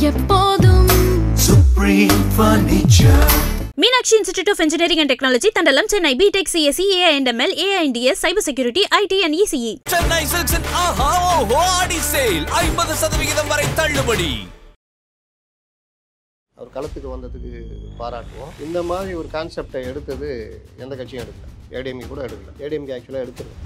எப்போதும் Supreme Furniture. Meenakshi Institute of Engineering and Technology, Tandalam, Chennai, BTech, CSE, AI&ML, AI&DS, Cyber Security, IT and ECE. Chennai Silks and Aha Oho Adi Sale 50% வரை தள்ளுபடி. அவர் களத்துக்கு வந்ததுக்கு பாராட்டுவோம். இந்த மாதிரி ஒரு கான்செப்டை எடுத்தது எந்த கட்சியும் எடுக்கல. ஏடிஎம்கே கூட எடுக்கல. ஏடிஎம்கே ஆக்சுவலாக எடுத்துருவோம்.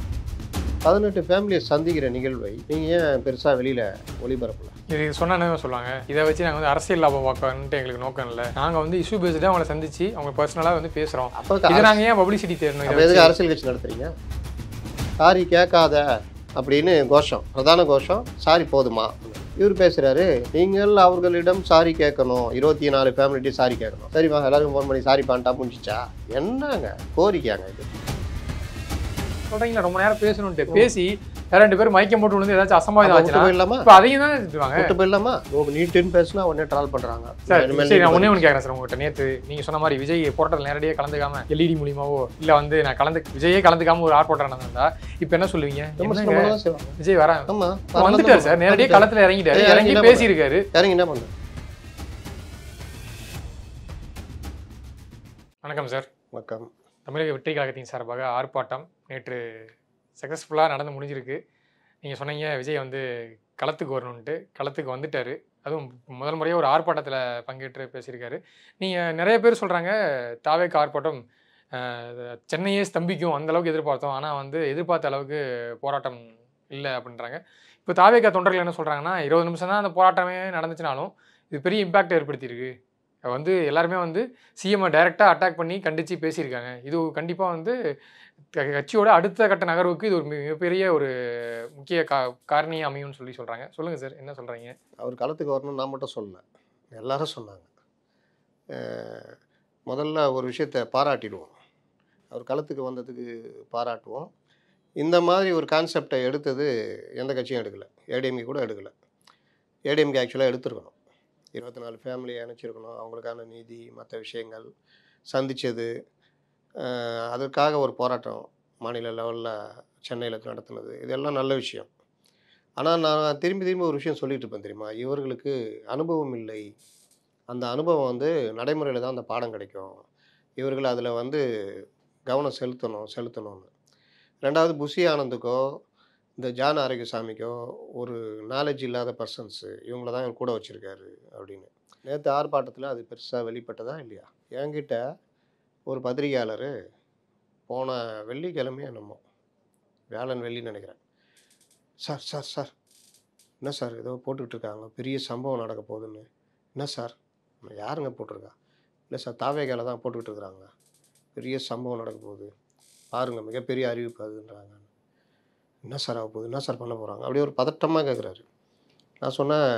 18 ஃபேமிலியை சந்திக்கிற நிகழ்வை நீங்கள் ஏன் பெருசாக வெளியில் ஒளிபரப்பல? இது சொன்னானே சொல்லுவாங்க, இதை வச்சு நாங்கள் வந்து அரசியல் லாபம் பார்க்கணுன்ட்டு எங்களுக்கு நோக்கம் இல்லை. நாங்கள் வந்து இஷ்யூ பேஸ்டாக அவங்களை சந்திச்சு அவங்க பர்சனலாக வந்து பேசுகிறோம். அப்போ இது நாங்கள் ஏன் பப்ளிசிட்டி தேடணும்? அப்போ எதுக்கு அரசியல் கட்சி நடத்துறீங்க? சாரி கேட்காத அப்படின்னு கோஷம், பிரதான கோஷம் சாரி போதுமா? இவர் பேசுகிறாரு, நீங்கள் அவர்களிடம் சாரி கேட்கணும், 24 ஃபேமிலிட்டி சாரி கேட்கணும். சரிம்மா, எல்லாருக்கும் ஃபோன் பண்ணி சாரி பண்ணிட்டா முடிச்சிச்சா? என்னங்க கோரிக்கையாங்க இது? சொல்கிறீங்களா ரொம்ப நேரம் பேசணுன்ட்டு பேசி 2 பேர் மயக்கம் போட்டு விழுந்து ஏதாச்சும் அசம்பாவிதம் ஆச்சுன்னா இல்லாமல் இப்போ அதையும் தானே திட்டுவாங்க. விட்டு போயிடலாமா? நீட்டுன்னு பேசினா உடனே ட்ரால் பண்ணுறாங்க. சரி, நான் ஒன்றே ஒன்று கேட்குறேன் சார் உங்கள்கிட்ட. நேற்று நீங்கள் சொன்ன மாதிரி விஜய் போராட்டத்தில் நேரடியாக கலந்துக்காமல் எல்இடி மூலியமாவோ இல்லை வந்து நான் விஜயே கலந்துக்காமல் ஒரு ஆர்ப்பாட்டம் நடந்திருந்தா இப்போ என்ன சொல்லுவீங்க? விஜய் வர வந்துட்டார் சார், நேரடியாக களத்தில் இறங்கிட்டாரு, இறங்கி பேசியிருக்காரு. இறங்கி என்ன பண்ண? வணக்கம் சார். வணக்கம். தமிழக வெற்றி கழகத்தின் சார்பாக ஆர்ப்பாட்டம் நேற்று சக்ஸஸ்ஃபுல்லாக நடந்து முடிஞ்சிருக்கு. நீங்கள் சொன்னீங்க விஜய் வந்து களத்துக்கு வரணுன்ட்டு, களத்துக்கு வந்துட்டார். அதுவும் முதல் முறையாக ஒரு ஆர்ப்பாட்டத்தில் பங்கேற்று பேசியிருக்காரு. நீங்கள் நிறைய பேர் சொல்கிறாங்க தாவேக ஆர்ப்பாட்டம் சென்னையே ஸ்தம்பிக்கும், அந்தளவுக்கு எதிர்பார்த்தோம், ஆனால் வந்து எதிர்பார்த்த அளவுக்கு போராட்டம் இல்லை அப்படின்றாங்க. இப்போ தாவேக தொண்டர்கள் என்ன சொல்கிறாங்கன்னா, 20 நிமிஷம் தான் அந்த போராட்டமே நடந்துச்சுனாலும் இது பெரிய இம்பேக்ட் ஏற்படுத்தியிருக்கு. வந்து எல்லாருமே வந்து சிஎம்ஐ டைரெக்டாக அட்டாக் பண்ணி கண்டித்து பேசியிருக்காங்க. இது கண்டிப்பாக வந்து கட்சியோட அடுத்த கட்ட நகர்வுக்கு இது ஒரு மிகப்பெரிய ஒரு முக்கிய காரணியாக அமையும்னு சொல்கிறாங்க. சொல்லுங்கள் சார், என்ன சொல்கிறீங்க? அவர் களத்துக்கு வரணும்னு நான் மட்டும் சொல்லலை, எல்லாரும் சொன்னாங்க. முதல்ல ஒரு விஷயத்தை பாராட்டிடுவோம். அவர் களத்துக்கு வந்ததுக்கு பாராட்டுவோம். இந்த மாதிரி ஒரு கான்செப்டை எடுத்தது எந்த கட்சியும் எடுக்கலை. ஏடிஎம்கே கூட எடுக்கலை. ஏடிஎம்கே ஆக்சுவலாக எடுத்துருக்கணும். 24 ஃபேமிலியை அனுப்பிச்சிருக்கணும். அவங்களுக்கான நீதி மற்ற விஷயங்கள் சந்தித்தது, அதற்காக ஒரு போராட்டம் மாநில லெவலில் சென்னையில் நடத்துனது, இதெல்லாம் நல்ல விஷயம். ஆனால் நான் திரும்பி ஒரு விஷயம் சொல்லிட்டு இருப்பேன் தெரியுமா, இவர்களுக்கு அனுபவம் இல்லை. அந்த அனுபவம் வந்து நடைமுறையில் தான் அந்த பாடம் கிடைக்கும். இவர்கள் அதில் வந்து கவனம் செலுத்தணும்னு. ரெண்டாவது, புஷி ஆனந்துக்கோ இந்த ஜான் ஆரோக்கியசாமிக்கோ ஒரு நாலேஜ் இல்லாத பர்சன்ஸு இவங்கள தான் இவர் கூட வச்சுருக்காரு அப்படின்னு. நேற்று ஆர்ப்பாட்டத்தில் அது பெருசாக வெளிப்பட்டதா இல்லையா? என்கிட்ட ஒரு பத்திரிகையாளர் போன வெள்ளிக்கிழமையே என்னமோ வியாழன் வெள்ளின்னு நினைக்கிறேன், சார் சார் சார் என்ன சார் ஏதோ போட்டுக்கிட்டு இருக்காங்க, பெரிய சம்பவம் நடக்க போகுதுன்னு. என்ன சார், யாருங்க போட்டிருக்கா? இல்லை சார், தாவேகால தான் போட்டுக்கிட்டு இருக்கிறாங்க, பெரிய சம்பவம் நடக்க போகுது பாருங்கள், மிகப்பெரிய அறிவிப்பு அதுன்றாங்க. என்ன சார் ஆக போகுது, என்ன சார் பண்ண போகிறாங்க? அப்படியே ஒரு பதட்டமாக கேட்குறாரு. நான் சொன்னேன்,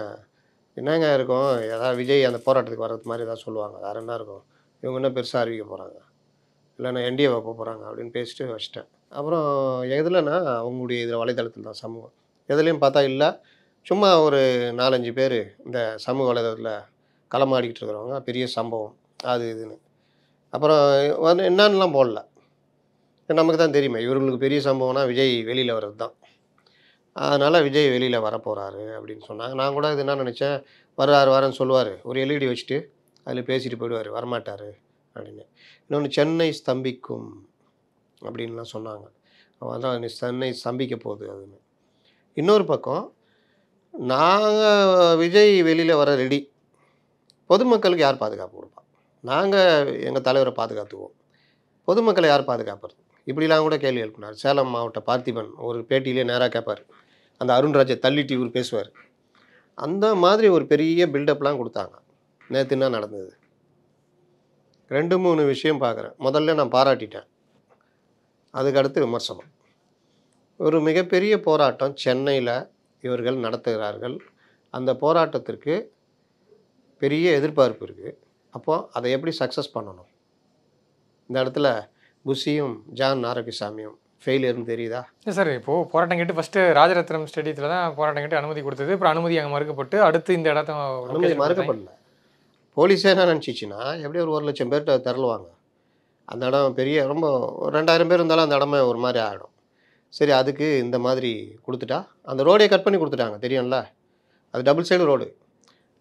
என்னங்க இருக்கும், ஏதாவது விஜய் அந்த போராட்டத்துக்கு வர்றது மாதிரி ஏதாவது சொல்லுவாங்க, வேறு என்ன இருக்கும், இவங்க என்ன பெருசாக அறிவிக்க போகிறாங்க, இல்லைன்னா என்டிஏ வைப்ப போகிறாங்க அப்படின்னு பேசிட்டு வச்சிட்டேன். அப்புறம் எதுலன்னா அவங்களுடைய இதில் வலைதளத்தில் தான் சமூகம் எதுலேயும் பார்த்தா இல்லை, சும்மா ஒரு 4-5 பேர் இந்த சமூக வலைதளத்தில் களமாடிக்கிட்டு இருக்கிறவங்க பெரிய சம்பவம் அது இதுன்னு. அப்புறம் வந்து என்னான்லாம் போடல, நமக்கு தான் தெரியுமே இவர்களுக்கு பெரிய சம்பவம்னா விஜய் வெளியில் வர்றது தான். அதனால் விஜய் வெளியில் வரப்போகிறாரு அப்படின்னு சொன்னாங்க. நான் கூட இது என்ன நினச்சேன், வரேன்னு சொல்லுவார், ஒரு எல்இடி வச்சுட்டு அதில் பேசிட்டு போயிடுவார், வரமாட்டார் அப்படின்னு. இன்னொன்று, சென்னை ஸ்தம்பிக்கும் அப்படின்லாம் சொன்னாங்க. அதான் சென்னை ஸ்தம்பிக்க போகுது அதுன்னு. இன்னொரு பக்கம், நாங்கள் விஜய் வெளியில் வர ரெடி, பொதுமக்களுக்கு யார் பாதுகாப்பு கொடுப்பா? நாங்கள் எங்கள் தலைவரை பாதுகாத்துக்குவோம், பொதுமக்களை யார் பாதுகாப்புறது? இப்படிலாம் கூட கேள்வி எழுப்பினார். சேலம் மாவட்ட பார்த்திபன் ஒரு பேட்டியிலே நேராக கேட்பார், அந்த அருண்ராஜை தள்ளிட்டு இவர் பேசுவார். அந்த மாதிரி ஒரு பெரிய பில்டப்லாம் கொடுத்தாங்க. நேற்று என்ன நடந்தது? 2-3 விஷயம் பார்க்குறேன். முதல்ல நான் பாராட்டிட்டேன், அதுக்கடுத்து விமர்சனம். ஒரு மிகப்பெரிய போராட்டம் சென்னையில் இவர்கள் நடத்துகிறார்கள். அந்த போராட்டத்திற்கு பெரிய எதிர்பார்ப்பு இருக்குது. அப்போது அதை எப்படி சக்ஸஸ் பண்ணணும்? இந்த இடத்துல புஷியும் ஜான் ஆரோக்கியசாமியும் ஃபெயிலியர்னு தெரியுதா? இல்லை சார், இப்போது போராட்டம் கேட்டு ஃபஸ்ட்டு ராஜரத்னம் ஸ்டேடியத்தில் தான் போராட்டம் கேட்டு அனுமதி கொடுத்தது. அப்புறம் அனுமதி அங்கே மறுக்கப்பட்டு அடுத்து இந்த இடத்த அனுமதி மறுக்கப்படல. போலீஸே என்ன நினச்சிச்சின்னா, எப்படி ஒரு 1 லட்சம் பேர்கிட்ட தரலுவாங்க. அந்த இடம் பெரிய ரொம்ப 2000 பேர் இருந்தாலும் அந்த இடமே ஒரு மாதிரி ஆகிடும். சரி, அதுக்கு இந்த மாதிரி கொடுத்துட்டா அந்த ரோடே கட் பண்ணி கொடுத்துட்டாங்க, தெரியும்ல, அது டபுள் சைடு ரோடு.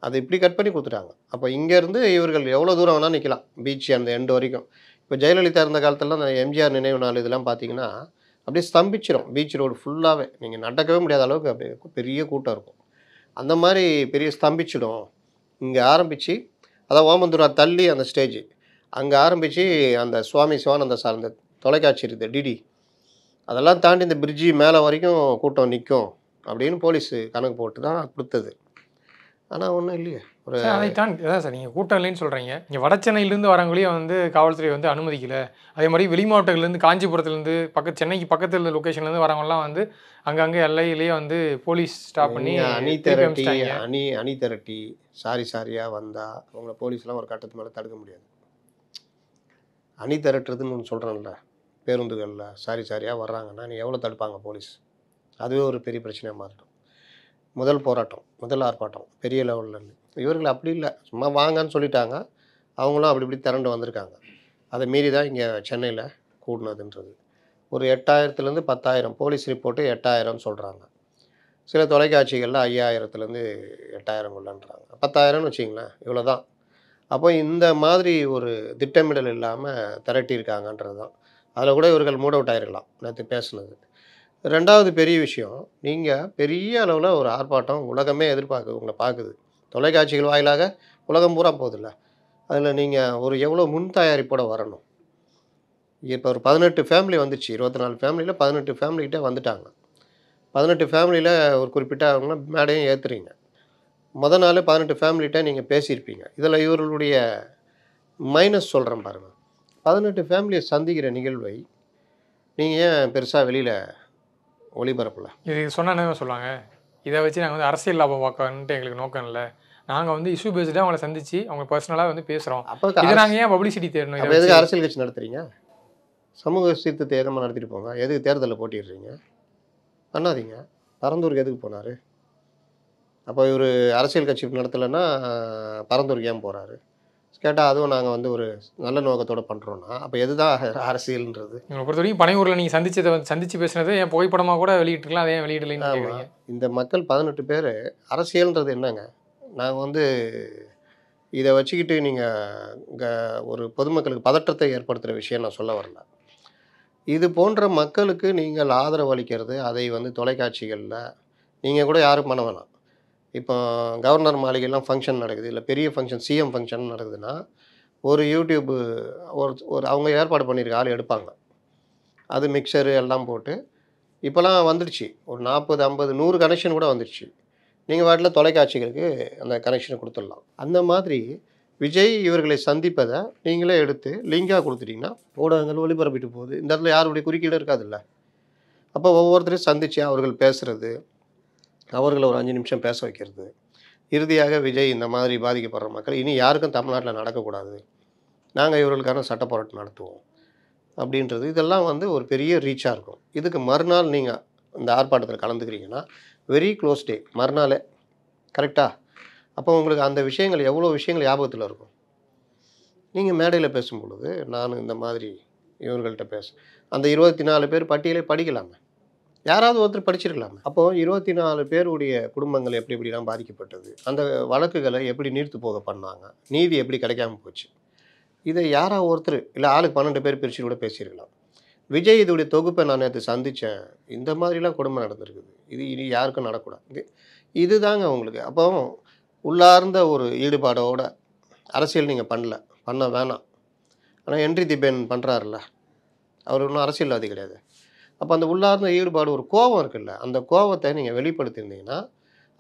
அதை இப்படி கட் பண்ணி கொடுத்துட்டாங்க. அப்போ இங்கேருந்து இவர்கள் எவ்வளோ தூரம் வேணால் நிற்கலாம், பீச் அந்த எண்டு வரைக்கும். இப்போ ஜெயலலிதா இருந்த காலத்துலலாம் அந்த எம்ஜிஆர் நினைவு நாள் இதெல்லாம் பார்த்தீங்கன்னா அப்படியே ஸ்தம்பிச்சிடும் பீச் ரோடு ஃபுல்லாகவே. நீங்கள் நடக்கவே முடியாத அளவுக்கு அப்படியே பெரிய கூட்டம் இருக்கும். அந்த மாதிரி பெரிய ஸ்தம்பிச்சிடும். இங்கே ஆரம்பித்து அதான் ஓமந்தூரா தள்ளி அந்த ஸ்டேஜ் அங்கே ஆரம்பித்து அந்த சுவாமி சிவானந்த சார்ந்த தொலைக்காட்சி இருக்குது டிடி, அதெல்லாம் தாண்டி இந்த பிரிட்ஜி மேலே வரைக்கும் கூட்டம் நிற்கும் அப்படின்னு போலீஸ் கணக்கு போட்டு தான் கொடுத்தது. ஆனால் ஒன்றும் இல்லையே. ஒரு அதை தாண்டி அதான் சார் நீங்கள் கூட்டம் இல்லைன்னு சொல்கிறீங்க. இங்கே வடசென்னையிலேருந்து வரவங்களையும் வந்து காவல்துறை வந்து அனுமதிக்கல. அதே மாதிரி வெளி மாவட்டங்கள்லேருந்து காஞ்சிபுரத்துலேருந்து சென்னைக்கு பக்கத்தில் இருந்த லொக்கேஷன்லேருந்து வரவங்கலாம் வந்து அங்கங்கே எல்லையிலேயே வந்து போலீஸ் ஸ்டாப் பண்ணி அணி திரட்டி சாரியாக வந்தால் அவங்கள போலீஸ்லாம் ஒரு கட்டத்து மேலே தடுக்க முடியாது. அணி திரட்டுறதுன்னு ஒன்று சொல்கிறேன்ல, பேருந்துகளில் சாரியாக வர்றாங்கன்னா நீ எவ்வளோ தடுப்பாங்க போலீஸ்? அதுவே ஒரு பெரிய பிரச்சனையாக மாறிடும். முதல் போராட்டம், முதல் ஆர்ப்பாட்டம் பெரிய லெவல்லேருந்து. இவர்கள் அப்படி இல்லை, சும்மா வாங்கன்னு சொல்லிட்டாங்க. அவங்களும் அப்படி இப்படி திரண்டு வந்திருக்காங்க. அதை மீறி தான் இங்கே சென்னையில் கூடினதுன்றது. ஒரு 8000லேருந்து 10,000 போலீஸ் ரிப்போர்ட்டு 8000 சொல்கிறாங்க. சில தொலைக்காட்சிகளில் 5000லேருந்து 8000 10,000ன்னு வச்சிங்களேன், இவ்வளோ தான். அப்போ இந்த மாதிரி ஒரு திட்டமிடல் இல்லாமல் திரட்டியிருக்காங்கன்றது தான். அதில் கூட இவர்கள் மூட் அவுட் ஆகிருக்கலாம் நேற்று பேசுனது. ரெண்டாவது பெரிய விஷயம், நீங்கள் பெரிய அளவில் ஒரு ஆர்ப்பாட்டம் உலகமே உங்களை பார்க்குது. தொலைக்காட்சிகள் வாயிலாக உலகம் பூரா போகுதில்ல, அதில் நீங்கள் ஒரு எவ்வளோ முன் தயாரிப்போடு வரணும். இப்போ ஒரு 18 ஃபேமிலி வந்துச்சு, 24 ஃபேமிலியில் 18 ஃபேமிலிக்கிட்டே வந்துட்டாங்க. 18 ஃபேமிலியில் ஒரு குறிப்பிட்ட அவங்க மேடையும் ஏற்றுறீங்க. முத நாள் 18 ஃபேமிலிகிட்ட நீங்கள் பேசியிருப்பீங்க. இதில் இவர்களுடைய மைனஸ் சொல்கிறேன் பாருங்கள். 18 ஃபேமிலியை சந்திக்கிற நிகழ்வை நீங்கள் ஏன் பெருசாக வெளியில் ஒளிபரப்பல? இது சொன்னால் என்ன சொல்லுவாங்க, இதை வச்சு நாங்கள் வந்து அரசியல் லாபம் பார்க்கணுன்ட்டு எங்களுக்கு நோக்கம் இல்லை. நாங்கள் வந்து இஷ்யூ பேஸ்டாக அவங்கள சந்தித்து அவங்க பர்சனலாக வந்து பேசுகிறோம். அப்போ இதை நாங்கள் ஏன் பப்ளிசிட்டி தேடணும்? அப்போ எதுக்கு அரசியல் கட்சி நடத்துகிறீங்க? சமூக சீர்திருத்த இயக்கமாக நடத்திட்டு போங்க. எதுக்கு தேர்தலில் போட்டிடுறீங்க? பண்ணாதீங்க. பரந்தூருக்கு எதுக்கு போனார்? அப்போ இவர் அரசியல் கட்சி நடத்தலைன்னா பரந்தூருக்கு ஏன் போகிறாரு கேட்டால், அதுவும் நாங்கள் வந்து ஒரு நல்ல நோக்கத்தோடு பண்ணுறோன்னா அப்போ எதுதான் அரசியல்ன்றது? உங்களை பொறுத்த வரைக்கும் பனையூரில் நீங்கள் சந்தித்து பேசுனது என் புகைப்படமாக கூட வெளியிட்டுருக்கலாம், அதே வெளியிடலைன்னு. இந்த மக்கள் 18 பேர் அரசியல்ன்றது என்னங்க? நாங்கள் வந்து இதை வச்சுக்கிட்டு நீங்கள் ஒரு பொதுமக்களுக்கு பதற்றத்தை ஏற்படுத்துகிற விஷயம் நான் சொல்ல வரல. இது போன்ற மக்களுக்கு நீங்கள் ஆதரவு அளிக்கிறது, அதை வந்து தொலைக்காட்சிகளில் நீங்கள் கூட யாரும் பண்ண வேணாம். இப்போ கவர்னர் மாளிகைலாம் ஃபங்க்ஷன் நடக்குது, இல்லை பெரிய ஃபங்க்ஷன் சிஎம் ஃபங்க்ஷன் நடக்குதுன்னா ஒரு யூடியூப்பு ஒரு அவங்க ஏற்பாடு பண்ணியிருக்க ஆள் எடுப்பாங்க. அது மிக்சரு எல்லாம் போட்டு இப்போலாம் வந்துடுச்சு. ஒரு 40, 50, 100 கனெக்ஷன் கூட வந்துடுச்சு. நீங்கள் வாட்டில் தொலைக்காட்சிகளுக்கு அந்த கனெக்ஷனை கொடுத்துடலாம். அந்த மாதிரி விஜய் இவர்களை சந்திப்பதை நீங்களே எடுத்து லிங்காக கொடுத்துட்டிங்கன்னா ஊடகங்கள் ஒளிபரப்பிட்டு போகுது. இந்த இடத்துல யாருடைய குறுக்கீடு இருக்காதுல்ல. அப்போ ஒவ்வொருத்தரையும் சந்தித்து அவர்கள் பேசுகிறது, அவர்களை ஒரு 5 நிமிஷம் பேச வைக்கிறது. இறுதியாக விஜய் இந்த மாதிரி பாதிக்கப்படுற மக்கள் இனி யாருக்கும் தமிழ்நாட்டில் நடக்கக்கூடாது, நாங்கள் இவர்களுக்கான சட்ட போராட்டம் நடத்துவோம் அப்படின்றது, இதெல்லாம் வந்து ஒரு பெரிய ரீச்சாக இருக்கும். இதுக்கு மறுநாள் நீங்கள் இந்த ஆர்ப்பாட்டத்தில் கலந்துக்கிறீங்கன்னா வெரி க்ளோஸ் டே மறுநாளே, கரெக்டாக? அப்போ உங்களுக்கு அந்த விஷயங்கள் எவ்வளோ விஷயங்கள் ஞாபகத்தில் இருக்கும். நீங்கள் மேடையில் பேசும்பொழுது நான் இந்த மாதிரி இவர்கள்ட்ட அந்த 24 பேர் பட்டியலே படிக்கலாமே, யாராவது ஒருத்தர் படிச்சிருக்கலாமே. அப்போது 24 பேருடைய குடும்பங்கள் எப்படி எப்படிலாம் பாதிக்கப்பட்டது, அந்த வழக்குகளை எப்படி நீர்த்து போக பண்ணாங்க, நீதி எப்படி கிடைக்காம போச்சு, இதை யாராவது ஒருத்தர் இல்லை ஆளுக்கு 12 பேர் பிரித்து கூட பேசியிருக்கலாம். விஜய் இதோடைய தொகுப்பை நான் நேற்று சந்தித்தேன், இந்த மாதிரிலாம் கொடுமை நடந்திருக்குது, இது இனி யாருக்கும் நடக்கூடாது, இது தாங்க உங்களுக்கு. அப்போ உள்ளார்ந்த ஒரு ஈடுபாடோட அரசியல் நீங்கள் பண்ண வேணாம். ஆனால் ஹென்றி திபேன் பண்ணுறாருல்ல, அவர் ஒன்றும் அரசியல்வாதி கிடையாது. அப்போ அந்த உள்ளார்ந்த ஈடுபாடு, ஒரு கோபம் இருக்குல்ல, அந்த கோபத்தை நீங்கள் வெளிப்படுத்தியிருந்தீங்கன்னா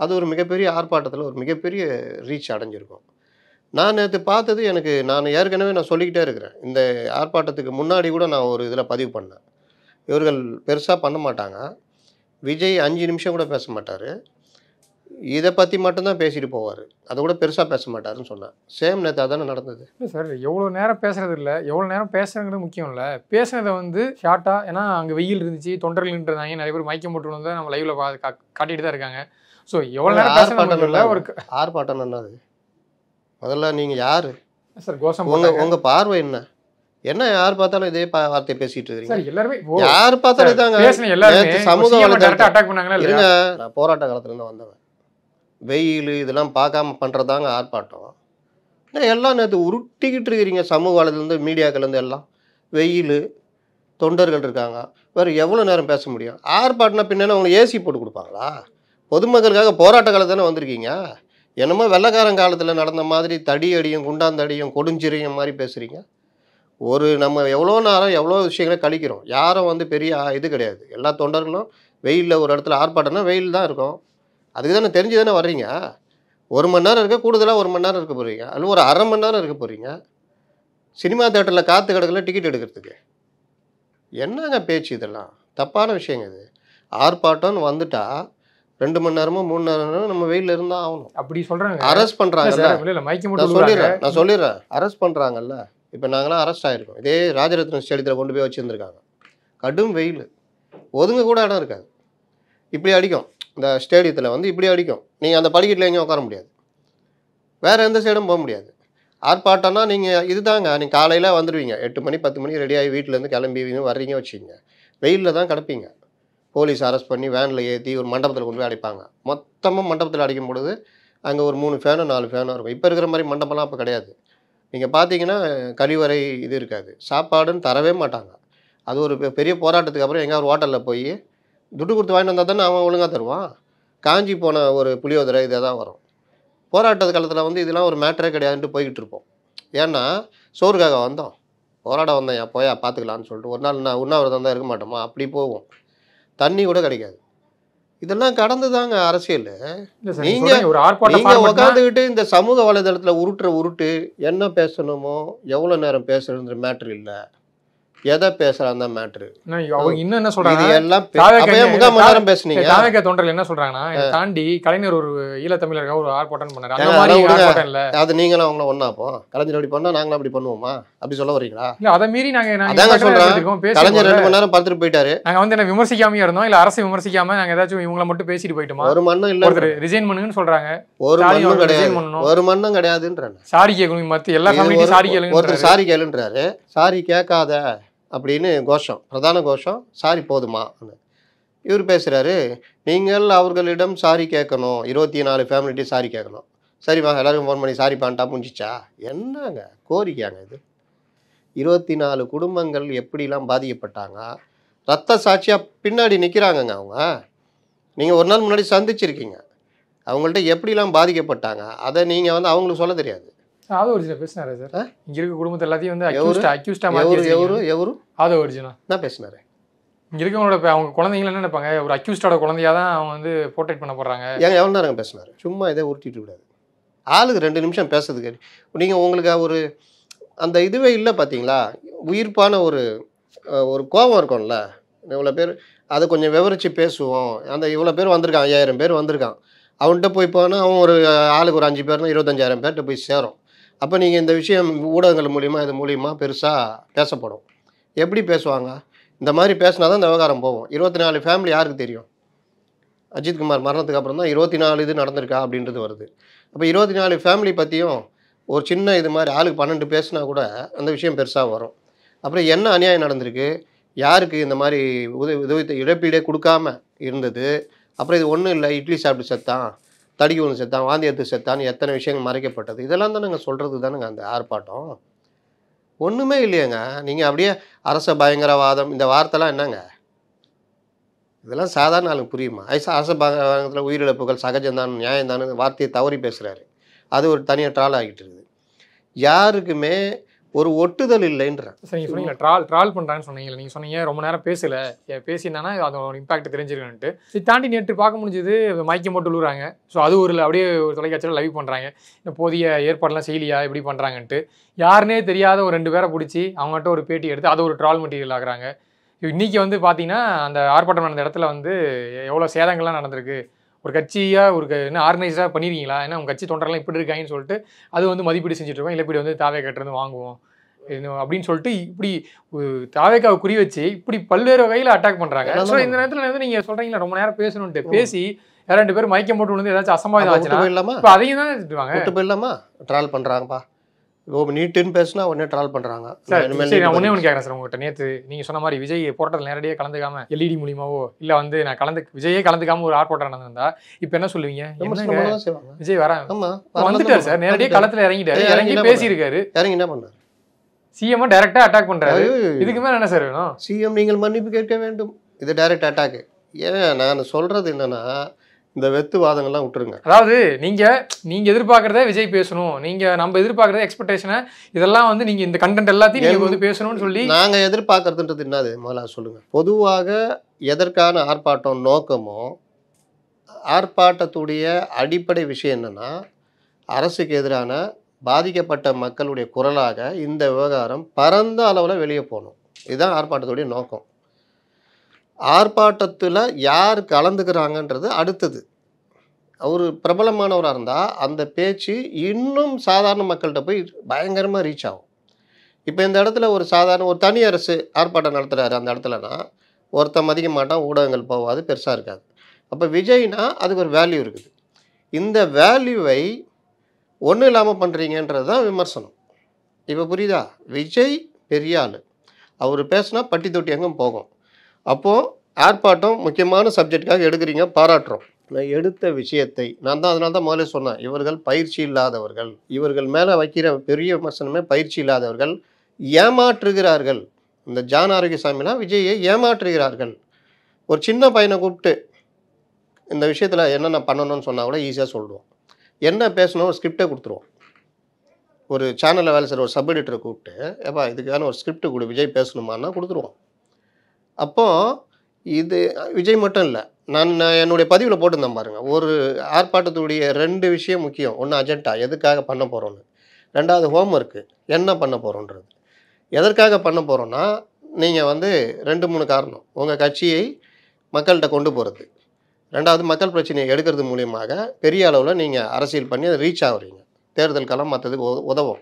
அது ஒரு மிகப்பெரிய ஆர்ப்பாட்டத்தில் ஒரு மிகப்பெரிய ரீச் அடைஞ்சிருக்கும். நான் நேற்று பார்த்தது நான் ஏற்கனவே சொல்லிக்கிட்டே இருக்கிறேன். இந்த ஆர்ப்பாட்டத்துக்கு முன்னாடி கூட நான் ஒரு இதில் பதிவு பண்ணேன். இவர்கள் பெருசாக பண்ண மாட்டாங்க, விஜய் 5 நிமிஷம் கூட பேச மாட்டார், இதை பற்றி மட்டும்தான் பேசிட்டு போவார், அதை கூட பெருசாக பேச மாட்டாருன்னு சொன்னேன். சேம் நேற்று அதானே நடந்தது. இல்லை சார், எவ்வளோ நேரம் பேசுறது இல்லை, எவ்வளோ நேரம் பேசுறதுங்கிறது முக்கியம் இல்லை, பேசுனதை வந்து ஷார்ட்டாக, ஏன்னா அங்கே வெயில் இருந்துச்சு, தொண்டர்கள் இருந்தாங்க, நிறைய பேர் மயக்கம் போட்டு வந்து நம்ம லைவில் காட்டிட்டு தான் இருக்காங்க. ஸோ எவ்வளோ நேரம் ஆர்ப்பாட்டம் இல்லை, ஒரு ஆர்ப்பாட்டம் என்னது? முதல்ல நீங்கள் யார் சார்? கோஷம் உங்கள் பார்வை என்ன யார் பார்த்தாலும் இதே வார்த்தையை பேசிட்டு இருக்கீங்க. எல்லாருமே யார் பார்த்தாலும் இதாங்க. சமூக வலைதளத்தை அட்டாக் பண்ணாங்களா? இருங்க, நான் போராட்ட காலத்துலேருந்து வந்தவன், வெயில் இதெல்லாம் பார்க்காம பண்ணுறதாங்க ஆர்ப்பாட்டம். எல்லாம் நேற்று உருட்டிக்கிட்டு இருக்கிறீங்க சமூக வலைதளந்து மீடியாக்கள்லேருந்து எல்லாம். வெயில், தொண்டர்கள் இருக்காங்க, வேறு எவ்வளோ நேரம் பேச முடியும்? ஆர்ப்பாட்டினா பின்னாடி அவங்களுக்கு ஏசி போட்டு கொடுப்பாங்களா? பொதுமக்களுக்காக போராட்ட காலத்தில் தானே வந்திருக்கீங்க. என்னமோ வெள்ளைக்காரன் காலத்தில் நடந்த மாதிரி தடி அடியும் குண்டாந்தடியும் கொடுஞ்சிரியும் மாதிரி பேசுகிறீங்க. நம்ம எவ்வளோ நேரம் எவ்வளோ விஷயங்களை கழிக்கிறோம். யாரும் வந்து பெரிய இது கிடையாது. எல்லா தொண்டர்களும் வெயிலில் ஒரு இடத்துல ஆர்ப்பாட்டம்னா வெயில் தான் இருக்கும். அதுக்கு தானே தெரிஞ்சு தானே வர்றீங்க. 1 மணி நேரம் இருக்க, கூடுதலாக 1 மணி நேரம் இருக்க போகிறீங்க, அல்ல ஒரு அரை மணி நேரம் இருக்க போகிறீங்க. சினிமா தேட்டரில் காற்று கிடக்கல டிக்கெட் எடுக்கிறதுக்கு. என்னங்க பேச்சு இதெல்லாம்? தப்பான விஷயங்க இது. ஆர்ப்பாட்டம்னு வந்துட்டா 2 மணி நேரமோ 3 நேரமோ நம்ம வெயிலில் இருந்தால் ஆகணும். அப்படி சொல்கிறாங்க. அரெஸ்ட் பண்ணுறாங்கல்ல, நான் சொல்லிடுறேன். அரெஸ்ட் பண்ணுறாங்கல்ல. இப்போ நாங்களாம் அரெஸ்ட் ஆகிருக்கோம். இதே ராஜரத்னம் ஸ்டேடியத்தில் கொண்டு போய் வச்சுருந்துருக்காங்க. கடும் வெயில், ஒதுங்க கூட இடம் இருக்காது. இப்படி அடிக்கும் இந்த ஸ்டேடியத்தில் வந்து, இப்படி அடிக்கும். நீங்கள் அந்த படிக்கட்டில் எங்கேயும் உட்கார முடியாது, வேறு எந்த சைடும் போக முடியாது. ஆர்ப்பாட்டம்னா நீங்கள் இதுதாங்க. நீங்கள் காலையில் வந்துடுவீங்க 8 மணி 10 மணி ரெடியாகி வீட்டிலேருந்து கிளம்பி வர்றீங்க வச்சுக்கிங்க. வெயிலில் தான் கிடப்பீங்க. போலீஸ் அரெஸ்ட் பண்ணி வேனில் ஏற்றி ஒரு மண்டபத்தில் கொண்டு போய் அடைப்பாங்க. மொத்தமாக மண்டபத்தில் அடைக்கும் பொழுது அங்கே ஒரு 3 ஃபேனோ 4 ஃபேனோ இருக்கும். இப்போ இருக்கிற மாதிரி மண்டபம்லாம் அப்போ கிடையாது. நீங்கள் பார்த்தீங்கன்னா கழிவறை இது இருக்காது, சாப்பாடுன்னு தரவே மாட்டாங்க. அது ஒரு பெரிய போராட்டத்துக்கு அப்புறம் எங்கே ஒரு ஹோட்டலில் போய் துட்டு கொடுத்து வாங்கிட்டு வந்தால் தானே அவன் ஒழுங்காக தருவான். காஞ்சி போன ஒரு புளியோதரை இதை தான் வரும். போராட்ட காலத்தில் வந்து இதெல்லாம் ஒரு மேட்டரே கிடையாதுன்ட்டு போய்கிட்டு இருப்போம். ஏன்னா சோறுக்காக வந்தோம், போராட வந்தேன், போயா பார்த்துக்கலான்னு சொல்லிட்டு ஒரு நாள் நான் உண்ணாவிரதம் தான் இருக்க மாட்டோமா, அப்படி போவோம். தண்ணி கூட கிடைக்காது. இதெல்லாம் கடந்து தாங்க அரசியல். நீங்கள் உட்காந்துக்கிட்டு இந்த சமூக வலைதளத்தில் உருட்டு என்ன பேசணுமோ எவ்வளோ நேரம் பேசுறதுன்ற மேட்ரு இல்லை, எதை பேசுறான் தான் மேட்ரு. அவங்க இன்னும் என்ன சொல்றாங்க, எல்லாம் 3/4 மணி நேரம் பேசுனீங்க. தாவேக தொண்டர்கள் என்ன சொல்றாங்கன்னா, இதை தாண்டி கலைஞர் ஒரு ஈழத்தமிழருக்காக ஒரு ஆர்ப்பாட்டம் பண்ணாரு. அந்த மாதிரி ஆர்ப்பாட்டம் இல்ல அது. நீங்களும் அவங்கள ஒண்ணா போ, கலைஞர் அப்படி பண்ணா நாங்களும் அப்படி பண்ணுவோமா, அப்படி சொல்ல வரீங்களா? இல்ல அதை மீறி நாங்க சொல்றோம். கலைஞர் 2 மணி நேரம் பார்த்துட்டு போயிட்டாரு. நாங்க வந்து என்ன விமர்சிக்காம இருந்தோம், இல்ல அரசு விமர்சிக்காம நாங்க ஏதாச்சும் இவங்களை மட்டும் பேசிட்டு போயிட்டோமா? ஒரு மண்ணும் இல்ல, ஒருத்தர் ரிசைன் பண்ணுங்கன்னு சொல்றாங்க. ஒரு மண்ணும் கிடையாதுன்றாங்க. சாரி கேட்கணும், மத்த எல்லா கம்யூனிட்டி சாரி கேளுங்க. ஒருத்தர் சாரி கேளுன்றாரு. சாரி கேட்காத அப்படின்னு கோஷம், பிரதான கோஷம் சாரி போதுமா. இவர் பேசுகிறாரு, நீங்கள் அவர்களிடம் சாரி கேட்கணும், 24 ஃபேமிலிட்டி சாரி கேட்கணும். சரிம்மா எல்லாருக்கும் ஃபோன் பண்ணி சாரி பண்ணிட்டா முடிஞ்சிச்சா? என்னங்க கோரிக்கையாங்க இது? 24 குடும்பங்கள் எப்படிலாம் பாதிக்கப்பட்டாங்க, ரத்த சாட்சியாக பின்னாடி நிற்கிறாங்கங்க அவங்க. நீங்கள் ஒரு நாள் முன்னாடி சந்திச்சிருக்கீங்க, அவங்கள்ட்ட எப்படிலாம் பாதிக்கப்பட்டாங்க அதை நீங்கள் வந்து அவங்களுக்கு சொல்ல தெரியாது. அது ஒரிஜினல் பேசினாரு சார். இங்க இருக்க குடும்பத்தை எல்லாத்தையும் வந்து அக்யூஸ்டா அது ஒரிஜினல் என்ன பேசினாரு? இங்க இருக்கவங்களோட அவங்க குழந்தைங்கள என்ன நினைப்பாங்க, ஒரு அக்யூஸ்டோட குழந்தையா தான் அவங்க வந்து போர்ட்ரேட் பண்ண போறாங்க. ஏங்க எவ்வளோ நேரம் பேசினாரு? சும்மா இதை உருட்டிட்டு விடாது. ஆளுக்கு 2 நிமிஷம் பேசுறதுக்கு நீங்கள் உங்களுக்கு ஒரு அந்த இதுவே இல்லை பார்த்தீங்களா? உயிர்ப்பான ஒரு கோபம் இருக்கும்ல, இவ்வளோ பேர் அதை கொஞ்சம் விவரித்து பேசுவோம். அந்த இவ்வளோ பேர் வந்திருக்கான், 5000 பேர் வந்திருக்கான், அவன்கிட்ட போய் போனால் அவன் ஒரு ஆளுக்கு ஒரு 5 பேர்னா 25,000 பேர்கிட்ட போய் சேரும். அப்போ நீங்கள் இந்த விஷயம் ஊடகங்கள் மூலிமா இது மூலிமா பெருசாக பேசப்படும். எப்படி பேசுவாங்க? இந்த மாதிரி பேசினா தான் இந்த விவகாரம் போகும். 24 ஃபேமிலி யாருக்கு தெரியும்? அஜித்குமார் மரணத்துக்கு அப்புறம் தான் 24 இது நடந்திருக்கா அப்படின்றது வருது. அப்போ 24 ஃபேமிலி பற்றியும் ஒரு சின்ன இது மாதிரி ஆளுக்கு 12 பேசினா கூட அந்த விஷயம் பெருசாக வரும். அப்புறம் என்ன அநியாயம் நடந்திருக்கு, யாருக்கு இந்த மாதிரி உதவி இழப்பீடே கொடுக்காம இருந்தது, அப்புறம் இது ஒன்றும் இல்லை இட்லி சாப்பிட்டு செத்தான், தடிக்கு ஒன்று செத்தான், வாந்தி எடுத்து செத்தான்னு எத்தனை விஷயங்கள் மறைக்கப்பட்டது, இதெல்லாம் தானேங்க சொல்கிறது தானுங்க அந்த ஆர்ப்பாட்டம். ஒன்றுமே இல்லையேங்க. நீங்கள் அப்படியே அரச பயங்கரவாதம் இந்த வார்த்தைலாம் என்னங்க, இதெல்லாம் சாதாரண ஆளுக்கு புரியுமா? அரச பயங்கரவாதத்தில் உயிரிழப்புகள் சகஜம்தான் நியாயம்தான் வார்த்தையை தவறி பேசுகிறாரு. அது ஒரு தனியாக ட்ரால் ஆகிட்டு இருக்குது. யாருக்குமே ஒரு ஒட்டுதல் இல்லைன்ற. சரி, நீங்கள் சொன்னீங்க ட்ரால் பண்ணுறான்னு சொன்னீங்க. நீங்கள் சொன்னீங்க ரொம்ப நேரம் பேசலை, பேசினா அதோட இம்பாக்ட் தெரிஞ்சிருக்குன்ட்டு. இது தாண்டி நேற்று பார்க்க முடிஞ்சது மயக்கம் போட்டு விழுறாங்க. ஸோ அது ஒரு அப்படியே ஒரு தொலைக்காட்சியில் லைவ் பண்ணுறாங்க. இந்த போதிய ஏற்பாடெல்லாம் செய்யலையா எப்படி பண்ணுறாங்கன்ட்டு. யாருனே தெரியாத ஒரு 2 பேரை பிடிச்சி அவங்ககிட்ட ஒரு பேட்டி எடுத்து அதை ஒரு ட்ரால் மெட்டீரியல் ஆகுறாங்க. இன்றைக்கி வந்து பார்த்தீங்கன்னா அந்த ஆர்ப்பாட்டம் நடந்த இடத்துல வந்து எவ்வளோ சேதங்கள்லாம் நடந்திருக்கு. ஒரு கட்சியாக என்ன ஆர்கனைஸாக பண்ணியிருக்கீங்களா, ஏன்னா உங்கள் கட்சி தொண்டரெல்லாம் இப்படி இருக்காங்கன்னு சொல்லிட்டு அது வந்து மதிப்பீடு செஞ்சுட்ருக்கோம். இழப்பீடு வந்து தாவேக்காட்டிருந்து வாங்குவோம் அப்படின்னு சொல்லிட்டு இப்படி தாவேக்காவை குறி வச்சு இப்படி பல்வேறு வகையில் அட்டாக் பண்ணுறாங்க. ஸோ இந்த நேரத்தில் வந்து நீங்கள் சொல்கிறீங்களா ரொம்ப நேரம் பேசணுன்ட்டு, பேசி 2 பேர் மயக்கம் போட்டு வந்து ஏதாச்சும் அசம்பாவிதம் ஆச்சுன்னா இப்போ அதையும் தான் எடுத்துவாங்க. விட்டு போயிடலாமா? ட்ரால் பண்ணுறாங்கப்பா, நீட்டுன்னு பேசினா உடனே ட்ரால் பண்ணுறாங்க. சார் சரி, நான் ஒண்ணே ஒன்று கேட்குறேன் சார் உங்கள்கிட்ட. நேற்று நீங்கள் சொன்ன மாதிரி விஜய் போராட்டத்தில் நேரடியாக கலந்துக்காம எல்இடி மூலியமாவோ இல்லை வந்து நான் விஜயே கலந்துக்காம ஒரு ஆர்ப்பாட்டம் நடந்திருந்தா இப்போ என்ன சொல்லுவீங்க? செய்வாங்க. விஜய் வர ஆமாம் வந்துட்டார் சார், நேரடியாக களத்தில் இறங்கிட்டாரு, இறங்கி பேசியிருக்காரு. இறங்கி என்ன பண்ணார்? சிஎம் டைரக்டா அட்டாக் பண்றாரு. இதுக்கு மேல என்ன சார் வேணும்? சிஎம் நீங்கள் மன்னிப்பு கேட்க வேண்டும். இது டைரக்ட் அட்டாக்கு. ஏன் நான் சொல்றது என்னன்னா, இந்த வெத்துவாதங்கள்லாம் விட்டுருங்க. அதாவது நீங்க எதிர்பார்க்கறத விஜய் பேசணும், நீங்க நம்ம எதிர்பார்க்கறத எக்ஸ்பெக்டேஷனை இதெல்லாம் வந்து நீங்க இந்த கண்டென்ட் எல்லாத்தையும் நீங்க வந்து பேசணும்னு சொல்லி நாங்க எதிர்பார்க்கறதுன்றது என்னது முதல்ல சொல்லுங்க. பொதுவாக எதற்கான ஆர்ப்பாட்டம் நோக்கமோ, ஆர்ப்பாட்டத்துடைய அடிப்படை விஷயம் என்னன்னா, அரசுக்கு எதிரான பாதிக்கப்பட்ட மக்களுடைய குரலாக இந்த விவகாரம் பரந்த அளவில் வெளியே போகணும். இதுதான் ஆர்ப்பாட்டத்துடைய நோக்கம். ஆர்ப்பாட்டத்தில் யார் கலந்துக்கிறாங்கன்றது அடுத்தது. அவர் பிரபலமானவராக இருந்தால் அந்த பேச்சு இன்னும் சாதாரண மக்கள்கிட்ட போய் பயங்கரமாக ரீச் ஆகும். இப்போ இந்த இடத்துல ஒரு தனி அரசு ஆர்ப்பாட்டம் நடத்துகிறாரு அந்த இடத்துலனா ஒருத்தன் மதிக்க மாட்டான், ஊடகங்கள் போகாது, பெருசாக இருக்காது. அப்போ விஜய்னா அதுக்கு ஒரு வேல்யூ இருக்குது. இந்த வேல்யூவை ஒன்றும் இல்லாமல் பண்ணுறீங்கன்றது தான் விமர்சனம். இப்போ புரியுதா? விஜய் பெரிய ஆள், அவர் பேசுனா பட்டி தொட்டி எங்கும் போகும். அப்போது ஆர்ப்பாட்டம் முக்கியமான சப்ஜெக்டுக்காக எடுக்கிறீங்க, பாராட்டுறோம். நான் எடுத்த விஷயத்தை அதனால தான் முதல்ல சொன்னேன், இவர்கள் பயிற்சி இல்லாதவர்கள், இவர்கள் மேலே வைக்கிற பெரிய விமர்சனமே பயிற்சி இல்லாதவர்கள், ஏமாற்றுகிறார்கள். இந்த ஜான் ஆரோக்கியசாமிலாம் விஜயை ஏமாற்றுகிறார்கள். ஒரு சின்ன பையனை கூப்பிட்டு இந்த விஷயத்தில் என்னென்ன பண்ணணும்னு சொன்னால் கூட ஈஸியாக சொல்லுவோம். என்ன பேசணும் ஒரு ஸ்கிரிப்டை கொடுத்துருவோம். ஒரு சேனலில் வேலை செய்கிற ஒரு சப் எடிட்டரை கூப்பிட்டு, ஏப்பா இதுக்கான ஒரு ஸ்கிரிப்ட் கொடு, விஜய் பேசணுமான்னா கொடுத்துருவோம். அப்போது இது விஜய் மட்டும் இல்லை, நான் என்னுடைய பதிவில் போட்டுருந்தேன் பாருங்கள். ஒரு ஆர்ப்பாட்டத்துடைய 2 விஷயம் முக்கியம். ஒன்று அஜெண்டா, எதுக்காக பண்ண போகிறோன்னு. 2வது ஹோம்ஒர்க்கு, என்ன பண்ண போகிறோன்றது. எதற்காக பண்ண போகிறோன்னா, நீங்கள் வந்து 2-3 காரணம். உங்கள் கட்சியை மக்கள்கிட்ட கொண்டு போகிறது. 2வது மக்கள் பிரச்சனையை எடுக்கிறது மூலியமாக பெரிய அளவில் நீங்கள் அரசியல் பண்ணி அதை ரீச் ஆகுறீங்க. தேர்தல் காலம் மற்றதுக்கு உதவும்.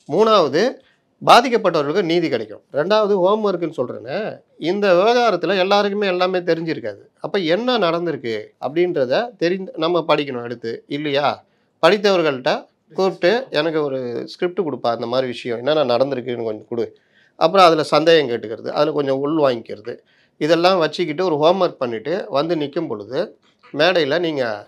3வது பாதிக்கப்பட்டவர்களுக்கு நீதி கிடைக்கும். 2வது ஹோம்ஒர்க்குன்னு சொல்கிறேன்னு. இந்த விவகாரத்தில் எல்லாருக்குமே எல்லாமே தெரிஞ்சிருக்காது. அப்போ என்ன நடந்திருக்கு அப்படின்றத நம்ம படிக்கணும் எடுத்து, இல்லையா? படித்தவர்கள்ட்ட கூப்பிட்டு எனக்கு ஒரு ஸ்கிரிப்ட் கொடுப்பா, இந்த மாதிரி விஷயம் என்னென்ன நடந்திருக்குன்னு கொஞ்சம் கொடு. அப்புறம் அதில் சந்தேகம் கேட்டுக்கிறது, அதில் கொஞ்சம் உள் வாங்கிக்கிறது, இதெல்லாம் வச்சுக்கிட்டு ஒரு ஹோம்ஒர்க் பண்ணிவிட்டு வந்து நிற்கும் பொழுது மேடையில் நீங்கள்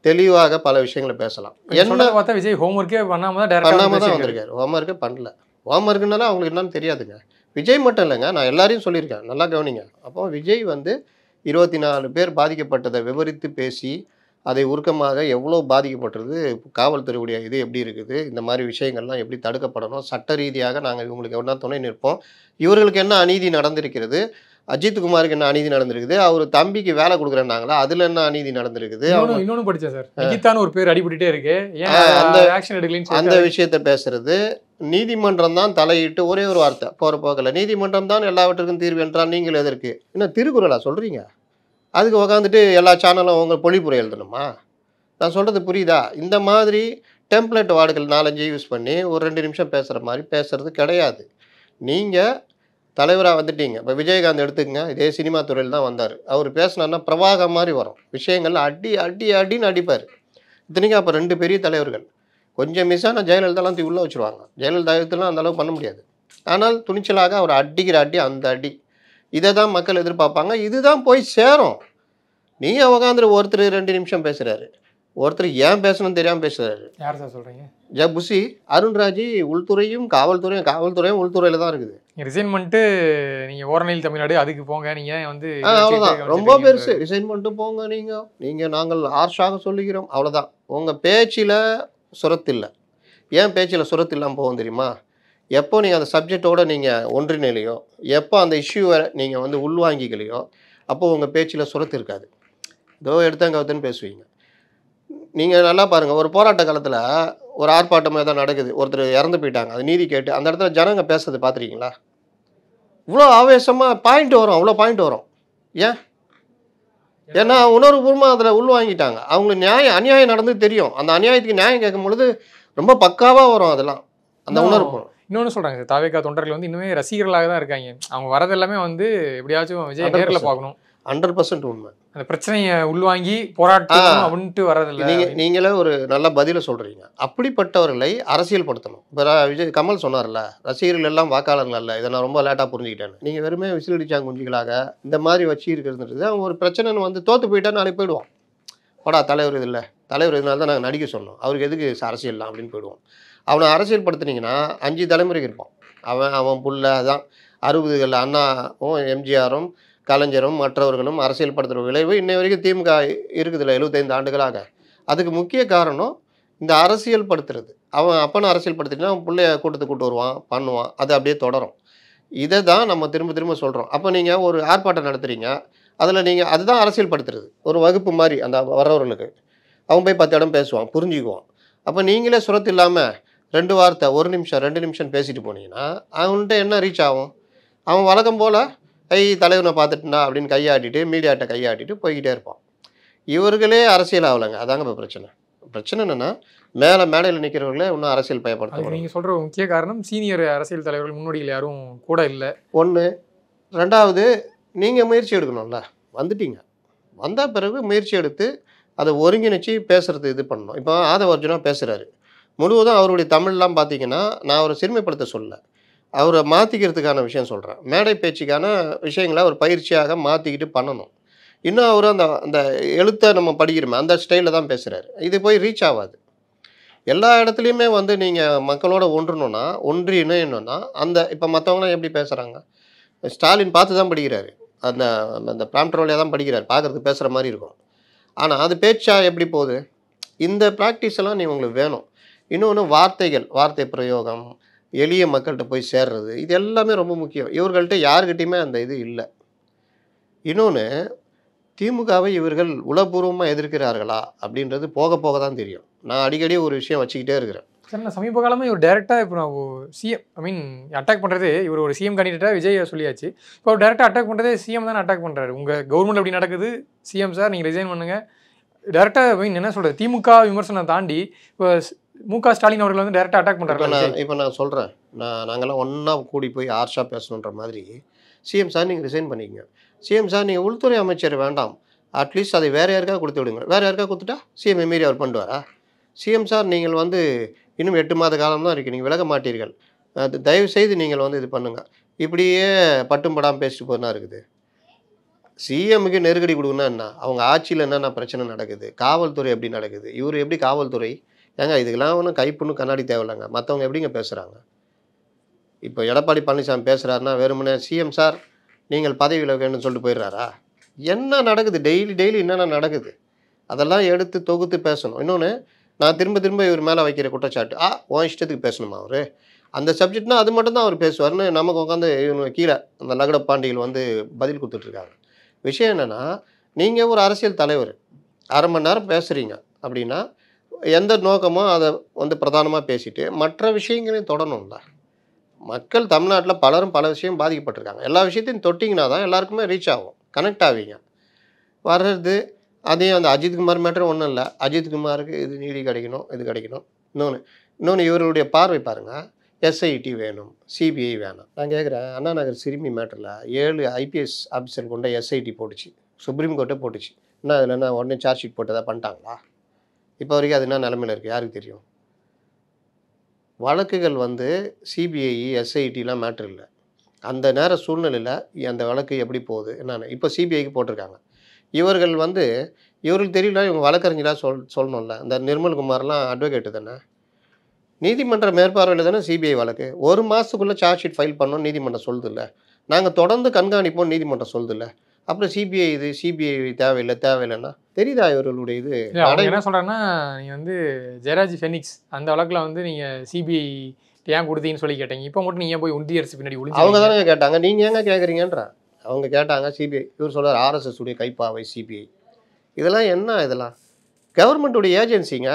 தெளிவாக பல விஷயங்களை பேசலாம். என்ன பார்த்தா விஜய் ஹோம்ஒர்க்கே பண்ணாமல் தான் வந்திருக்காரு. ஹோம்ஒர்க்கே பண்ணல. ஹோம்ஒர்க்குனால அவங்களுக்கு என்னன்னு தெரியாதுங்க. விஜய் மட்டும் இல்லைங்க, நான் எல்லாரையும் சொல்லியிருக்கேன், நல்லா கவனிங்க. அப்போ விஜய் வந்து 24 பேர் பாதிக்கப்பட்டதை விவரித்து பேசி அதை உருக்கமாக எவ்வளோ பாதிக்கப்பட்டது, காவல்துறையுடைய இது எப்படி இருக்குது, இந்த மாதிரி விஷயங்கள்லாம் எப்படி தடுக்கப்படணும், சட்ட ரீதியாக நாங்கள் இவங்களுக்கு எவ்வளோ துணை நிற்போம், இவர்களுக்கு என்ன அநீதி நடந்திருக்கிறது, அஜித் குமாருக்கு என்ன அநீதி நடந்திருக்குது, அவர் தம்பிக்கு வேலை கொடுக்குறேன்னாங்களா அதில் என்ன அநீதி நடந்திருக்குது. இன்னொன்று படித்தேன் சார், நிகிதான்னு ஒரு பேர் அடிபட்டுட்டே இருக்கு, அந்த விஷயத்தை பேசுறது. நீதிமன்றம் தான் தலையிட்டு ஒரே ஒரு வார்த்தை போகிற போக்கில், நீதிமன்றம் தான் எல்லாவற்றுக்கும் தீர்வு என்றால் நீங்கள் எதற்கு? என்ன திருக்குறளா சொல்கிறீங்க? அதுக்கு உக்காந்துட்டு எல்லா சேனலும் உங்கள் பொழிப்புரை எழுதணுமா? நான் சொல்கிறது புரியுதா? இந்த மாதிரி டெம்ப்ளேட் வார்டுகள் 4-5 யூஸ் பண்ணி ஒரு 2 நிமிஷம் பேசுகிற மாதிரி பேசுகிறது கிடையாது. நீங்கள் தலைவராக வந்துட்டீங்க. இப்போ விஜயகாந்த் எடுத்துக்கங்க, இதே சினிமா துறையில் தான் வந்தார். அவர் பேசினார்னா பிரவாகம் மாதிரி வரும், விஷயங்கள் அடின்னு அடிப்பார். இத்தனைக்கும் அப்போ 2 பெரிய தலைவர்கள். கொஞ்சம் மிஸ் ஆனால் ஜெயலலிதாலாம் தூக்கி உள்ளே வச்சுருவாங்க. ஜெயலலிதாலாம் அந்த அளவுக்கு பண்ண முடியாது. ஆனால் துணிச்சலாக அவர் அடிக்கிற அந்த அடி, இதை தான் மக்கள் எதிர்பார்ப்பாங்க. இதுதான் போய் சேரும். நீங்கள் உக்காந்துரு ஒருத்தர் 2 நிமிஷம் பேசுகிறாரு, ஒருத்தர் ஏன் பேசணும்னு தெரியாமல் பேசுகிறாரு. யார் சார் சொல்கிறீங்க? புசி அருண்ராஜ் உள்துறையும் காவல்துறையும் உள்துறையில் தான் இருக்குது. ரிசைன் பண்ணிட்டு நீங்கள் ஓரணியில் தமிழ்நாடு அதுக்கு போங்க, நீங்கள் வந்து அவ்வளோதான். ரொம்ப பெருசு. ரிசைன் பண்ணிட்டு போங்க, நாங்கள் ஆர்ஷாக சொல்லுகிறோம், அவ்வளோதான். உங்கள் பேச்சில் சுரத்தில்லை. ஏன் பேச்சில் சுரத்தில்லாமல் போகும் தெரியுமா? எப்போ நீங்கள் அந்த சப்ஜெக்டோடு நீங்கள் ஒன்றிணைலையோ, எப்போ அந்த இஷ்யூவை நீங்கள் வந்து உள்வாங்கிக்கலையோ, அப்போது உங்கள் பேச்சில் சுரத்து இருக்காது. இதோ எடுத்தங்கவுத்துன்னு பேசுவீங்க. நீங்கள் நல்லா பாருங்கள், ஒரு போராட்ட காலத்தில் ஒரு ஆர்ப்பாட்டம் ஏதோ நடக்குது, ஒருத்தர் இறந்து போயிட்டாங்க, அது நீதி கேட்டு அந்த இடத்துல ஜனங்க பேசுறது பார்த்துருக்கீங்களா? இவ்வளோ ஆவேசமாக பாயிண்ட் வரும், அவ்வளோ பாயிண்ட் வரும். ஏன்னா உணர்வுபூர்வமாக அதில் உள்வாங்கிட்டாங்க. அவங்களுக்கு அநியாயம் நடந்து தெரியும். அந்த அநியாயத்துக்கு நியாயம் கேட்கும் பொழுது ரொம்ப பக்காவாக வரும் அதெல்லாம், அந்த உணர்வு. இன்னொன்று சொல்கிறாங்க சார், தாவேகா தொண்டர்கள் வந்து இன்னுமே ரசிகர்களாக தான் இருக்காங்க. அவங்க வரது எல்லாமே வந்து எப்படியாச்சும் விஜய் நேரில் பார்க்கணும். 100% உண்மை. அந்த பிரச்சனையை உள்வாங்கி போராட்டம் அப்படின்ட்டு வர்றதில்ல. நீங்களே ஒரு நல்ல பதிலை சொல்கிறீங்க. அப்படிப்பட்டவர்களை அரசியல் படுத்தணும். இப்போ கமல் சொன்னார்ல, ரசிகர்கள் எல்லாம் வாக்காளர்கள் அல்ல, இதை நான் ரொம்ப லேட்டாக புரிஞ்சுக்கிட்டேன். நீங்கள் வெறுமே விசிலடிச்சாங்க குஞ்சுகளாக இந்த மாதிரி வச்சு இருக்கிறது அவன் ஒரு பிரச்சனைன்னு வந்து தோற்று போயிட்டா நாளைக்கு போயிடுவான். போடா தலைவர் இது இல்லை, தலைவர் இதனால தான் நாங்கள் நடிக்க சொன்னோம், அவருக்கு எதுக்கு அரசியல்லாம் அப்படின்னு போயிடுவோம். அவனை அரசியல் படுத்துனீங்கன்னா 5 தலைமுறைக்கு இருப்பான். அவன் புள்ள தான் 60களில் அண்ணாவும் எம்ஜிஆரும் கலைஞரும் மற்றவர்களும் அரசியல் படுத்துகிற விளைவு இன்னை வரைக்கும் திமுக இருக்குதுல்ல 75 ஆண்டுகளாக. அதுக்கு முக்கிய காரணம் இந்த அரசியல் படுத்துறது. அவன் அப்பனை அரசியல் படுத்தினா அவன் பிள்ளைய கூட்டு வருவான், பண்ணுவான், அது அப்படியே தொடரும். இதை தான் நம்ம திரும்ப திரும்ப சொல்கிறோம். அப்போ நீங்கள் ஒரு ஆர்ப்பாட்டம் நடத்துகிறீங்க, அதில் நீங்கள் அதுதான் அரசியல் படுத்துறது. ஒரு வகுப்பு மாதிரி அந்த வர்றவர்களுக்கு அவன் போய் 10 இடம் பேசுவான், புரிஞ்சுக்குவான். அப்போ நீங்களே சுரத்து இல்லாமல் 2 வார்த்தை 1 நிமிஷம் 2 நிமிஷம் பேசிட்டு போனீங்கன்னா அவன்கிட்ட என்ன ரீச் ஆகும்? அவன் வழக்கம் போல் தலைவனை பார்த்துட்டுனா அப்படின்னு கையாட்டிட்டு மீடியாட்ட கையாட்டிட்டு போய்கிட்டே இருப்பான். இவர்களே அரசியல் ஆகலைங்க. அதாங்க இப்போ பிரச்சனை என்னென்னா மேடையில் நிற்கிறவர்களே இன்னும் அரசியல் பயப்படுத்த. நீங்கள் சொல்கிற முக்கிய காரணம் சீனியர் அரசியல் தலைவர்கள் முன்னோடிகள் யாரும் கூட இல்லை. ஒன்று. 2வது, நீங்கள் முயற்சி எடுக்கணும்ல. வந்துட்டீங்க, வந்த பிறகு முயற்சி எடுத்து அதை ஒருங்கிணைச்சி பேசுகிறது இது பண்ணணும். இப்போ ஆதவ அர்ஜுனா பேசுகிறாரு, முழுவதும் அவருடைய தமிழ்லாம் பார்த்தீங்கன்னா நான் அவரை சிறுமைப்படுத்த சொல்ல, அவரை மாற்றிக்கிறதுக்கான விஷயம் சொல்கிறேன். மேடை பேச்சுக்கான விஷயங்களை அவர் பயிற்சியாக மாற்றிக்கிட்டு பண்ணணும். இன்னும் அவர் அந்த எழுத்தை நம்ம படிக்கிறோமே அந்த ஸ்டைலில் தான் பேசுகிறாரு. இது போய் ரீச் ஆகாது. எல்லா இடத்துலையுமே வந்து நீங்கள் மக்களோட ஒன்றி இணையணும்னா இப்போ மற்றவங்களாம் எப்படி பேசுகிறாங்க? ஸ்டாலின் பார்த்து தான் படிக்கிறாரு, அந்த பிராம்டர் வழியாக தான் படிக்கிறார், பார்க்குறதுக்கு பேசுகிற மாதிரி இருக்கும். ஆனால் அது பேச்சா எப்படி போகுது? இந்த ப்ராக்டிஸ் எல்லாம் உங்களுக்கு வேணும். இன்னொன்று வார்த்தை பிரயோகம், எளிய மக்கள்கிட்ட போய் சேர்றது, இது எல்லாமே ரொம்ப முக்கியம். இவர்கள்ட்ட யாருக்கிட்டையுமே அந்த இது இல்லை. இன்னொன்று, திமுகவை இவர்கள் உளப்பூர்வமாக எதிர்க்கிறார்களா அப்படின்றது போக போக தான் தெரியும். நான் அடிக்கடி ஒரு விஷயம் வச்சுக்கிட்டே இருக்கிறேன். சார், நான் சமீப காலமாக இவர் டேரெக்டாக இப்போ நான் சிஎம் அட்டாக் பண்ணுறது, இவர் ஒரு சிஎம் கேண்டிடேட்டாக விஜய் சொல்லியாச்சு. இப்போ அவர் டேரெக்டாக அட்டாக் பண்ணுறதே சிஎம் தானே அட்டாக் பண்ணுறாரு. உங்கள் கவர்மெண்ட் எப்படி நடக்குது, சிஎம் சார் நீங்கள் ரிசைன் பண்ணுங்கள். டேரெக்டாக என்ன சொல்கிறது, திமுக விமர்சனம் தாண்டி இப்போ முக ஸ்டாலின் அவர்கள் வந்து டேரெக்டாக அட்டாக் பண்ணுறாரு. இப்போ நான் சொல்கிறேன், நாங்கள்லாம் ஒன்றா கூடி போய் ஆர்ஷா பேசணுன்ற மாதிரி, சிஎம் சார் நீங்கள் ரிசைன் பண்ணிக்கங்க, சிஎம் சார் நீங்கள் உள்துறை அமைச்சர் வேண்டாம், அட்லீஸ்ட் அதை வேறு யாருக்காக கொடுத்து விடுங்க. வேறு யாருக்காக கொடுத்துட்டா சிஎம் மீறி அவர் பண்ணுவாரா? சிஎம் சார் நீங்கள் வந்து இன்னும் 8 மாத காலம் தான் இருக்குது, நீங்கள் விலக மாட்டீர்கள், அது தயவுசெய்து நீங்கள் வந்து இது பண்ணுங்கள். இப்படியே பட்டும் படாமல் பேசிட்டு போதுனா இருக்குது. சிஎம்முக்கு நெருக்கடி கொடுக்குன்னா என்ன? அவங்க ஆட்சியில் என்னென்ன பிரச்சனை நடக்குது, காவல்துறை எப்படி நடக்குது, இவர் எப்படி காவல்துறை ஏங்க இதுக்கெல்லாம் ஒன்றும் கைப்புண்ணு கண்ணாடி தேவையில்லைங்க. மற்றவங்க எப்படிங்க பேசுகிறாங்க? இப்போ எடப்பாடி பழனிசாமி பேசுகிறாருன்னா வெறுமனே சிஎம் சார் நீங்கள் பதவியில் வேணும்னு சொல்லிட்டு போயிடுறாரா? என்ன நடக்குது டெய்லி என்னென்ன நடக்குது அதெல்லாம் எடுத்து தொகுத்து பேசணும். இன்னொன்று, நான் திரும்ப இவர் மேலே வைக்கிற குற்றச்சாட்டு, உன் இஷ்டத்துக்கு பேசணுமா அவர்? அந்த சப்ஜெக்ட்னா அது மட்டும்தான் அவர் பேசுவார்னு நமக்கு உட்காந்து இவங்க கீழே அந்த லகட பாண்டிகள் வந்து பதில் கொடுத்துட்ருக்காங்க. விஷயம் என்னென்னா, நீங்கள் ஒரு அரசியல் தலைவர் 1/2 மணி நேரம் பேசுகிறீங்க அப்படின்னா எந்த நோக்கமோ அதை வந்து பிரதானமாக பேசிட்டு மற்ற விஷயங்களையும் தொடணும்ல. மக்கள் தமிழ்நாட்டில் பலரும் பல விஷயம் பாதிக்கப்பட்டிருக்காங்க. எல்லா விஷயத்தையும் தொட்டிங்கன்னா தான் எல்லாருக்குமே ரீச் ஆகும், கனெக்ட் ஆவீங்க. வர்றது அதையும் அந்த அஜித்குமார் மேட்டர் ஒன்றும் இல்லை, அஜித்குமாருக்கு இது நீதி கிடைக்கணும், இது கிடைக்கணும். இன்னொன்று இவர்களுடைய பார்வை பாருங்கள், எஸ்ஐடி வேணும், சிபிஐ வேணும். நான் கேட்குறேன், அண்ணா நகர் சிறுமி மேட்டரில் 7 ஐபிஎஸ் ஆஃபீஸர் கொண்ட எஸ்ஐடி போட்டுச்சு, சுப்ரீம் கோர்ட்டே போட்டுச்சு. என்ன அதில் என்ன உடனே சார்ஜ் ஷீட் போட்டதாக பண்ணிட்டாங்களா? இப்போ வரைக்கும் அது என்ன நிலமையில் இருக்குது யாருக்கு தெரியும்? வழக்குகள் வந்து சிபிஐ எஸ்ஐடிலாம் மேட்ரு இல்லை. அந்த நேர சூழ்நிலையில் அந்த வழக்கு எப்படி போகுது என்னென்ன இப்போ சிபிஐக்கு போட்டிருக்காங்க. இவர்களுக்கு தெரியல, இவங்க வழக்கறிஞராக சொல்லணும்ல. இந்த நிர்மல்குமார்லாம் அட்வொகேட்டு தானே, நீதிமன்ற மேற்பார்வையில் தானே சிபிஐ வழக்கு. 1 மாதத்துக்குள்ளே சார்ஜ் ஷீட் ஃபைல் பண்ணோம் நீதிமன்றம் சொல்லுது இல்லை, நாங்கள் தொடர்ந்து கண்காணிப்போம் நீதிமன்றம் சொல்லுது இல்லை. அப்புறம் சிபிஐ தேவையில்லைன்னா தெரியுதா இவர்களுடைய இது? என்ன சொல்கிறேன்னா, நீங்கள் வந்து ஜெயராஜ் ஃபெனிக்ஸ் அந்த வழக்கில் வந்து நீங்கள் சிபிஐ ஏன் கொடுத்தீங்கன்னு சொல்லி கேட்டீங்க. இப்போ மட்டும் நீங்கள் போய் ஒன்றிய அரசு பின்னாடி ஒளிஞ்சு அவங்க தானே கேட்டாங்க, நீங்கள் ஏங்க கேட்குறீங்கன்ற அவங்க கேட்டாங்க. சிபிஐ இவர் சொல்கிறார் ஆர்எஸ்எஸ் உடைய கைப்பாவை சிபிஐ. இதெல்லாம் என்ன? இதெல்லாம் கவர்மெண்ட்டுடைய ஏஜென்சிங்க.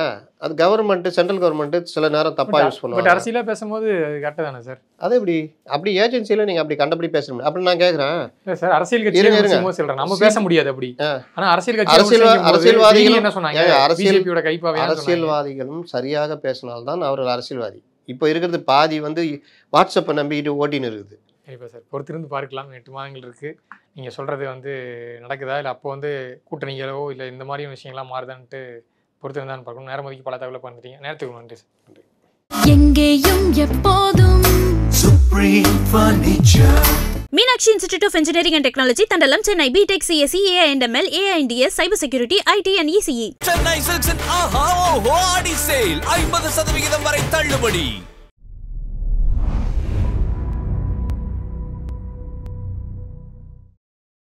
அது கவர்மெண்ட்டு, சென்ட்ரல் கவர்மெண்ட்டு சில நேரம் தப்பாக யூஸ் பண்ணுவாங்க. பட் அரசியலாக பேசும்போது கரெக்டாக தானே சார்? அது அப்படி ஏஜென்சியில் நீங்கள் அப்படி கண்டபடி பேசணும் அப்படி நான் கேட்குறேன். சார், அரசியல் கட்சி சொல்கிறேன் நம்ம பேச முடியாது அப்படி. ஆனால் அரசியல்வாதிகள் என்ன சொன்னாங்க, அரசியல்வாதிகளும் சரியாக பேசினால்தான் அவர்கள் அரசியல்வாதி. இப்போ இருக்கிறது பாதி வந்து வாட்ஸ்அப்பை நம்பிக்கிட்டு ஓட்டின்னு இருக்குது. கண்டிப்பாக சார், பொறுத்திருந்து பார்க்கலாம். 8 மாதங்கள் இருக்குது. நீங்கள் சொல்கிறது வந்து நடக்குதா, இல்லை அப்போ வந்து கூட்டணிகளோ இல்லை இந்த மாதிரி விஷயங்கள்லாம் மாறுதான்ட்டு பொறுத்திருந்தான்னு பார்க்கணும். நேரம் ஒதுக்கி பல தகவலை பண்ணிட்டீங்க. நேரத்துக்கு நன்றி சார். நன்றி. எங்கேயும் எப்போதும் Supreme Furniture. Meenakshi Institute of Engineering and Technology, Tandalam, Chennai, BTech, CSE, AI&ML, AI&DS, Cyber Security, IT and ECE. Chennai சில்க்ஸின் ஆஹா ஓஹோ ஆடி சேல் 50% வரை தள்ளுபடி.